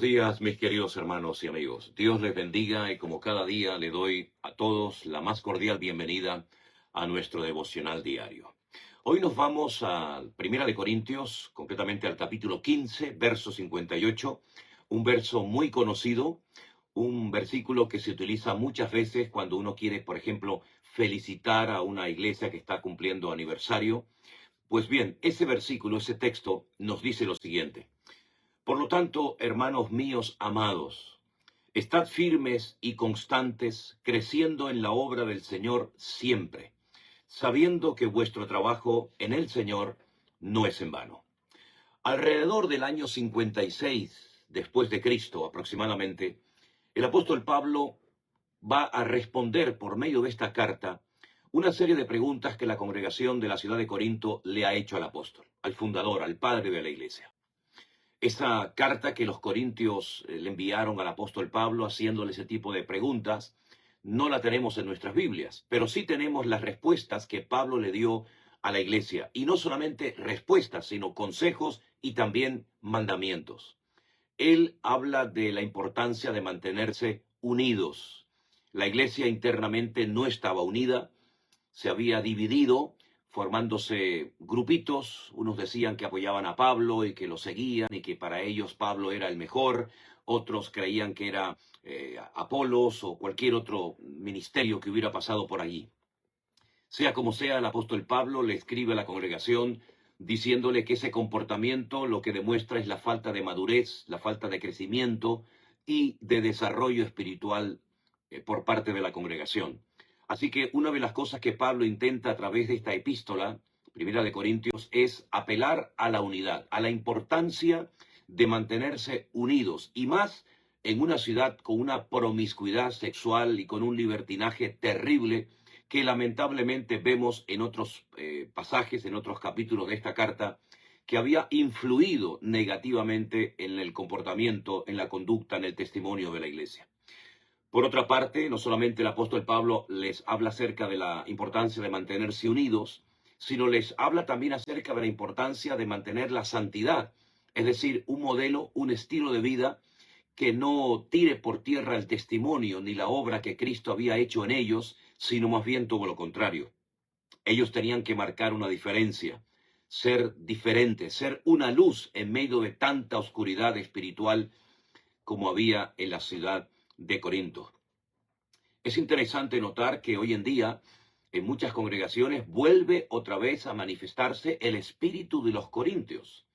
días, mis queridos hermanos y amigos. Dios les bendiga y como cada día le doy a todos la más cordial bienvenida a nuestro devocional diario. Hoy nos vamos a Primera de Corintios, concretamente al capítulo 15, verso 58, un verso muy conocido, un versículo que se utiliza muchas veces cuando uno quiere, por ejemplo, felicitar a una iglesia que está cumpliendo aniversario. Pues bien, ese versículo, ese texto nos dice lo siguiente. Por lo tanto, hermanos míos amados, estad firmes y constantes, creciendo en la obra del Señor siempre, sabiendo que vuestro trabajo en el Señor no es en vano. Alrededor del año 56 después de Cristo aproximadamente, el apóstol Pablo va a responder por medio de esta carta una serie de preguntas que la congregación de la ciudad de Corinto le ha hecho al apóstol, al fundador, al padre de la iglesia. Esa carta que los corintios le enviaron al apóstol Pablo haciéndole ese tipo de preguntas, no la tenemos en nuestras Biblias, pero sí tenemos las respuestas que Pablo le dio a la iglesia. Y no solamente respuestas, sino consejos y también mandamientos. Él habla de la importancia de mantenerse unidos. La iglesia internamente no estaba unida, se había dividido, formándose grupitos. Unos decían que apoyaban a Pablo y que lo seguían y que para ellos Pablo era el mejor. Otros creían que era Apolos o cualquier otro ministerio que hubiera pasado por allí. Sea como sea, el apóstol Pablo le escribe a la congregación diciéndole que ese comportamiento lo que demuestra es la falta de madurez, la falta de crecimiento y de desarrollo espiritual por parte de la congregación. Así que una de las cosas que Pablo intenta a través de esta epístola, Primera de Corintios, es apelar a la unidad, a la importancia de mantenerse unidos, y más en una ciudad con una promiscuidad sexual y con un libertinaje terrible que lamentablemente vemos en otros pasajes, en otros capítulos de esta carta, que había influido negativamente en el comportamiento, en la conducta, en el testimonio de la iglesia. Por otra parte, no solamente el apóstol Pablo les habla acerca de la importancia de mantenerse unidos, sino les habla también acerca de la importancia de mantener la santidad, es decir, un modelo, un estilo de vida que no tire por tierra el testimonio ni la obra que Cristo había hecho en ellos, sino más bien todo lo contrario. Ellos tenían que marcar una diferencia, ser diferentes, ser una luz en medio de tanta oscuridad espiritual como había en la ciudad de Corinto. Es interesante notar que hoy en día en muchas congregaciones vuelve otra vez a manifestarse el espíritu de los corintios.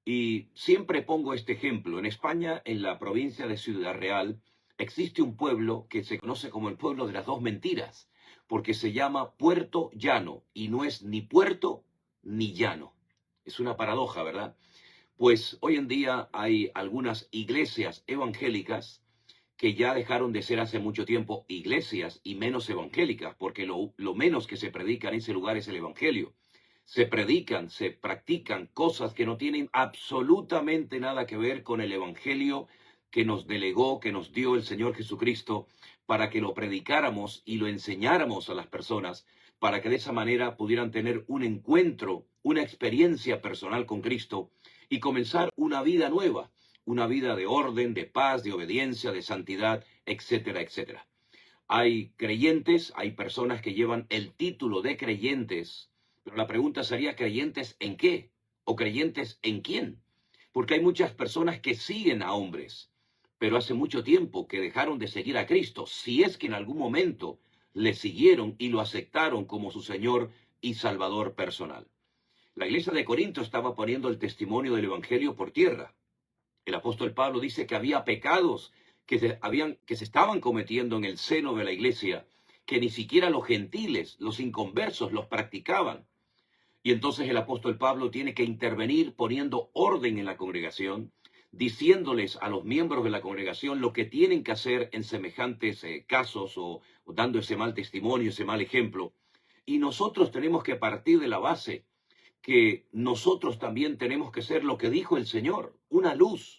Y siempre pongo este ejemplo. En España, en la provincia de Ciudad Real, existe un pueblo que se conoce como el pueblo de las dos mentiras, porque se llama Puerto Llano y no es ni puerto ni llano. Es una paradoja, ¿verdad? Pues hoy en día hay algunas iglesias evangélicas que ya dejaron de ser hace mucho tiempo iglesias y menos evangélicas, porque lo menos que se predica en ese lugar es el evangelio. Se predican, se practican cosas que no tienen absolutamente nada que ver con el evangelio que nos delegó, que nos dio el Señor Jesucristo, para que lo predicáramos y lo enseñáramos a las personas, para que de esa manera pudieran tener un encuentro, una experiencia personal con Cristo y comenzar una vida nueva. Una vida de orden, de paz, de obediencia, de santidad, etcétera, etcétera. Hay creyentes, hay personas que llevan el título de creyentes, pero la pregunta sería, ¿creyentes en qué? ¿O creyentes en quién? Porque hay muchas personas que siguen a hombres, pero hace mucho tiempo que dejaron de seguir a Cristo, si es que en algún momento le siguieron y lo aceptaron como su Señor y Salvador personal. La iglesia de Corinto estaba poniendo el testimonio del Evangelio por tierra. El apóstol Pablo dice que había pecados que se estaban cometiendo en el seno de la iglesia, que ni siquiera los gentiles, los inconversos, los practicaban. Y entonces el apóstol Pablo tiene que intervenir poniendo orden en la congregación, diciéndoles a los miembros de la congregación lo que tienen que hacer en semejantes casos o dando ese mal testimonio, ese mal ejemplo. Y nosotros tenemos que partir de la base que nosotros también tenemos que ser lo que dijo el Señor, una luz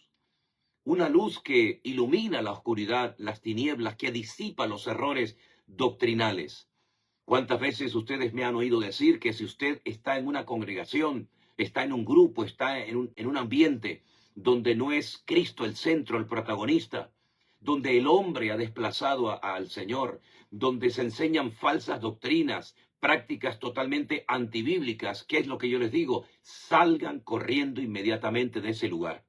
que ilumina la oscuridad, las tinieblas, que disipa los errores doctrinales. ¿Cuántas veces ustedes me han oído decir que si usted está en una congregación, está en un grupo, está en un ambiente donde no es Cristo el centro, el protagonista, donde el hombre ha desplazado al Señor, donde se enseñan falsas doctrinas, prácticas totalmente antibíblicas. ¿Qué es lo que yo les digo? Salgan corriendo inmediatamente de ese lugar,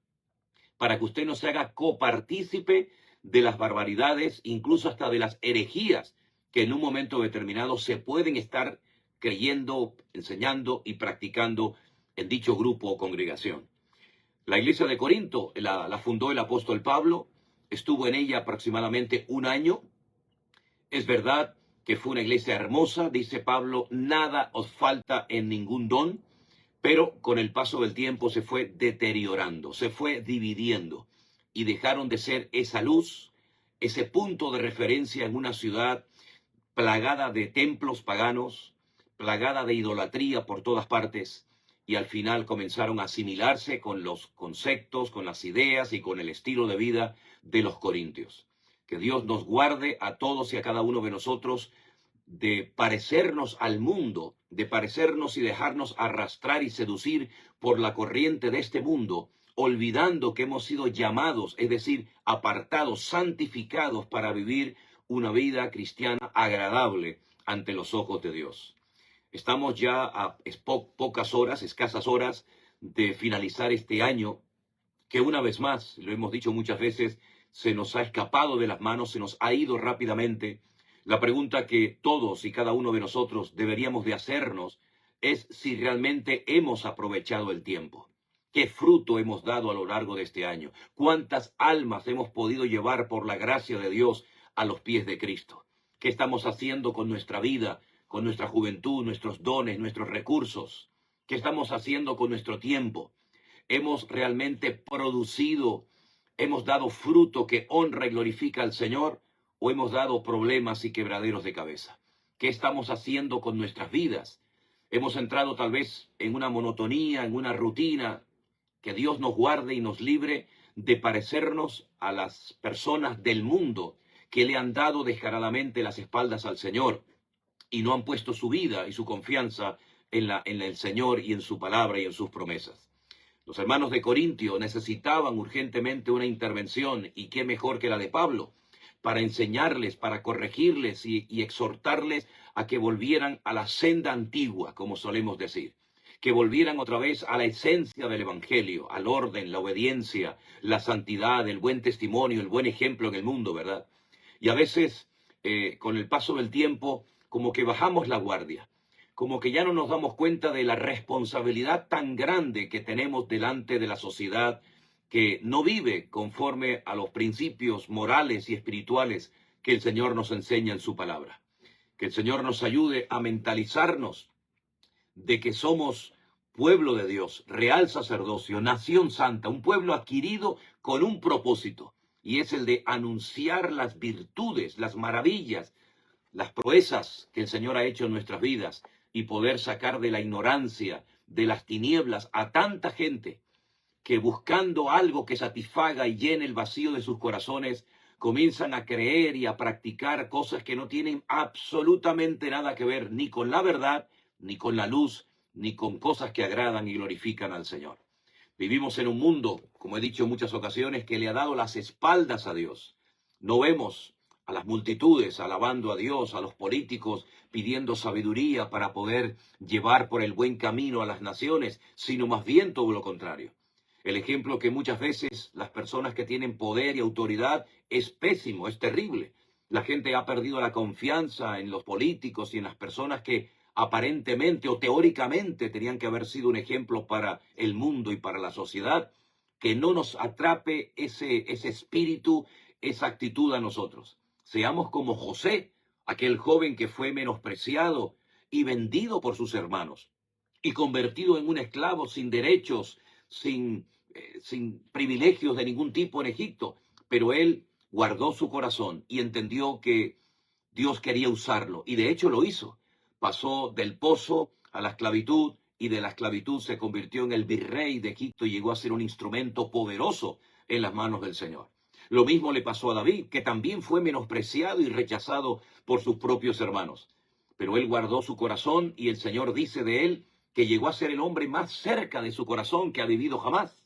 para que usted no se haga copartícipe de las barbaridades, incluso hasta de las herejías que en un momento determinado se pueden estar creyendo, enseñando y practicando en dicho grupo o congregación. La iglesia de Corinto la fundó el apóstol Pablo, estuvo en ella aproximadamente un año. Es verdad que fue una iglesia hermosa, dice Pablo, nada os falta en ningún don, pero con el paso del tiempo se fue deteriorando, se fue dividiendo y dejaron de ser esa luz, ese punto de referencia en una ciudad plagada de templos paganos, plagada de idolatría por todas partes, y al final comenzaron a asimilarse con los conceptos, con las ideas y con el estilo de vida de los corintios. Que Dios nos guarde a todos y a cada uno de nosotros de parecernos al mundo, de parecernos y dejarnos arrastrar y seducir por la corriente de este mundo, olvidando que hemos sido llamados, es decir, apartados, santificados para vivir una vida cristiana agradable ante los ojos de Dios. Estamos ya a pocas horas, escasas horas, de finalizar este año, que una vez más, lo hemos dicho muchas veces, se nos ha escapado de las manos, se nos ha ido rápidamente. La pregunta que todos y cada uno de nosotros deberíamos de hacernos es si realmente hemos aprovechado el tiempo. ¿Qué fruto hemos dado a lo largo de este año? ¿Cuántas almas hemos podido llevar por la gracia de Dios a los pies de Cristo? ¿Qué estamos haciendo con nuestra vida, con nuestra juventud, nuestros dones, nuestros recursos? ¿Qué estamos haciendo con nuestro tiempo? ¿Hemos realmente producido, hemos dado fruto que honra y glorifica al Señor, o hemos dado problemas y quebraderos de cabeza? ¿Qué estamos haciendo con nuestras vidas? Hemos entrado tal vez en una monotonía, en una rutina. Que Dios nos guarde y nos libre de parecernos a las personas del mundo que le han dado descaradamente las espaldas al Señor y no han puesto su vida y su confianza en el Señor y en su palabra y en sus promesas. Los hermanos de Corintio necesitaban urgentemente una intervención, y qué mejor que la de Pablo, para enseñarles, para corregirles y exhortarles a que volvieran a la senda antigua, como solemos decir, que volvieran otra vez a la esencia del Evangelio, al orden, la obediencia, la santidad, el buen testimonio, el buen ejemplo en el mundo, ¿verdad? Y a veces, con el paso del tiempo, como que bajamos la guardia, como que ya no nos damos cuenta de la responsabilidad tan grande que tenemos delante de la sociedad que no vive conforme a los principios morales y espirituales que el Señor nos enseña en su palabra. Que el Señor nos ayude a mentalizarnos de que somos pueblo de Dios, real sacerdocio, nación santa, un pueblo adquirido con un propósito, y es el de anunciar las virtudes, las maravillas, las proezas que el Señor ha hecho en nuestras vidas, y poder sacar de la ignorancia, de las tinieblas, a tanta gente que, buscando algo que satisfaga y llene el vacío de sus corazones, comienzan a creer y a practicar cosas que no tienen absolutamente nada que ver ni con la verdad, ni con la luz, ni con cosas que agradan y glorifican al Señor. Vivimos en un mundo, como he dicho en muchas ocasiones, que le ha dado las espaldas a Dios. No vemos a las multitudes alabando a Dios, a los políticos pidiendo sabiduría para poder llevar por el buen camino a las naciones, sino más bien todo lo contrario. El ejemplo que muchas veces las personas que tienen poder y autoridad es pésimo, es terrible. La gente ha perdido la confianza en los políticos y en las personas que aparentemente o teóricamente tenían que haber sido un ejemplo para el mundo y para la sociedad. Que no nos atrape ese espíritu, esa actitud a nosotros. Seamos como José, aquel joven que fue menospreciado y vendido por sus hermanos y convertido en un esclavo sin derechos, sin privilegios de ningún tipo en Egipto. Pero él guardó su corazón y entendió que Dios quería usarlo, y de hecho lo hizo. Pasó del pozo a la esclavitud, y de la esclavitud se convirtió en el virrey de Egipto y llegó a ser un instrumento poderoso en las manos del Señor. Lo mismo le pasó a David, que también fue menospreciado y rechazado por sus propios hermanos. Pero él guardó su corazón, y el Señor dice de él que llegó a ser el hombre más cerca de su corazón que ha vivido jamás.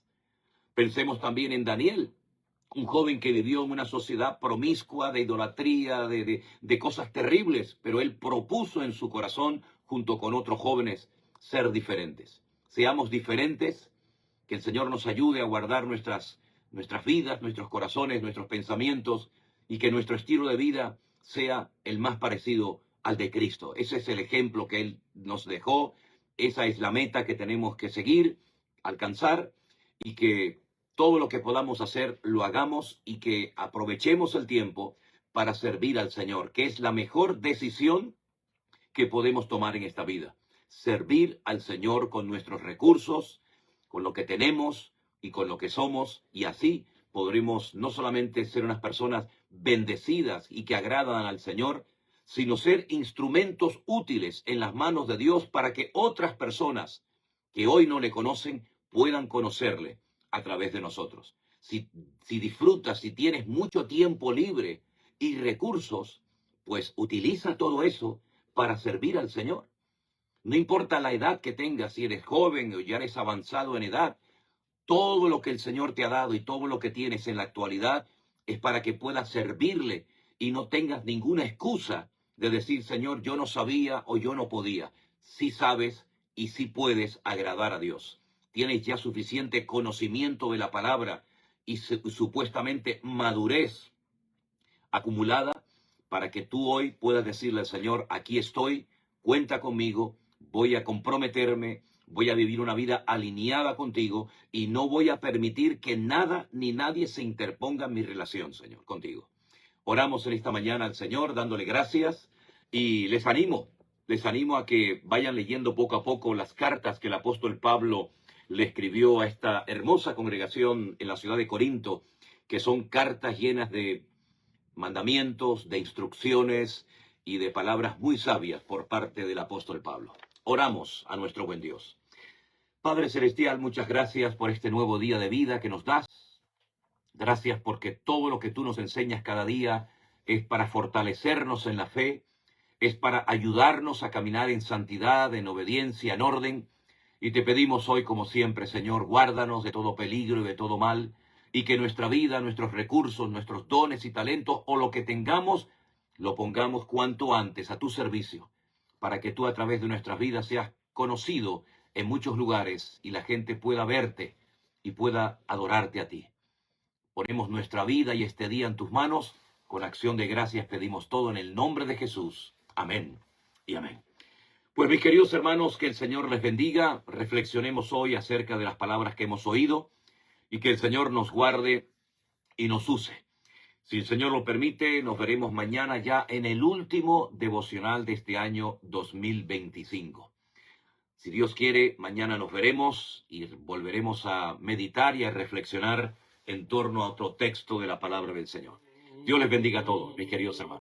Pensemos también en Daniel, un joven que vivió en una sociedad promiscua de idolatría, de cosas terribles, pero él propuso en su corazón, junto con otros jóvenes, ser diferentes. Seamos diferentes, que el Señor nos ayude a guardar nuestras vidas, nuestros corazones, nuestros pensamientos, y que nuestro estilo de vida sea el más parecido al de Cristo. Ese es el ejemplo que Él nos dejó, esa es la meta que tenemos que seguir, alcanzar, y que todo lo que podamos hacer lo hagamos y que aprovechemos el tiempo para servir al Señor, que es la mejor decisión que podemos tomar en esta vida. Servir al Señor con nuestros recursos, con lo que tenemos y con lo que somos, y así podremos no solamente ser unas personas bendecidas y que agradan al Señor, sino ser instrumentos útiles en las manos de Dios para que otras personas que hoy no le conocen puedan conocerle a través de nosotros. Si disfrutas, si tienes mucho tiempo libre y recursos, pues utiliza todo eso para servir al Señor. No importa la edad que tengas, si eres joven o ya eres avanzado en edad, todo lo que el Señor te ha dado y todo lo que tienes en la actualidad es para que puedas servirle y no tengas ninguna excusa de decir, Señor, yo no sabía o yo no podía. Sí sabes y sí puedes agradar a Dios. Tienes ya suficiente conocimiento de la palabra y supuestamente madurez acumulada para que tú hoy puedas decirle al Señor, aquí estoy, cuenta conmigo, voy a comprometerme, voy a vivir una vida alineada contigo y no voy a permitir que nada ni nadie se interponga en mi relación, Señor, contigo. Oramos en esta mañana al Señor dándole gracias y les animo a que vayan leyendo poco a poco las cartas que el apóstol Pablo le escribió a esta hermosa congregación en la ciudad de Corinto, que son cartas llenas de mandamientos, de instrucciones y de palabras muy sabias por parte del apóstol Pablo. Oramos a nuestro buen Dios. Padre Celestial, muchas gracias por este nuevo día de vida que nos das. Gracias porque todo lo que tú nos enseñas cada día es para fortalecernos en la fe, es para ayudarnos a caminar en santidad, en obediencia, en orden. Y te pedimos hoy, como siempre, Señor, guárdanos de todo peligro y de todo mal, y que nuestra vida, nuestros recursos, nuestros dones y talentos, o lo que tengamos, lo pongamos cuanto antes a tu servicio, para que tú a través de nuestras vidas seas conocido en muchos lugares y la gente pueda verte y pueda adorarte a ti. Ponemos nuestra vida y este día en tus manos. Con acción de gracias pedimos todo en el nombre de Jesús. Amén y amén. Pues mis queridos hermanos, que el Señor les bendiga. Reflexionemos hoy acerca de las palabras que hemos oído y que el Señor nos guarde y nos use. Si el Señor lo permite, nos veremos mañana ya en el último devocional de este año 2025. Si Dios quiere, mañana nos veremos y volveremos a meditar y a reflexionar en torno a otro texto de la palabra del Señor. Dios les bendiga a todos, mis queridos hermanos.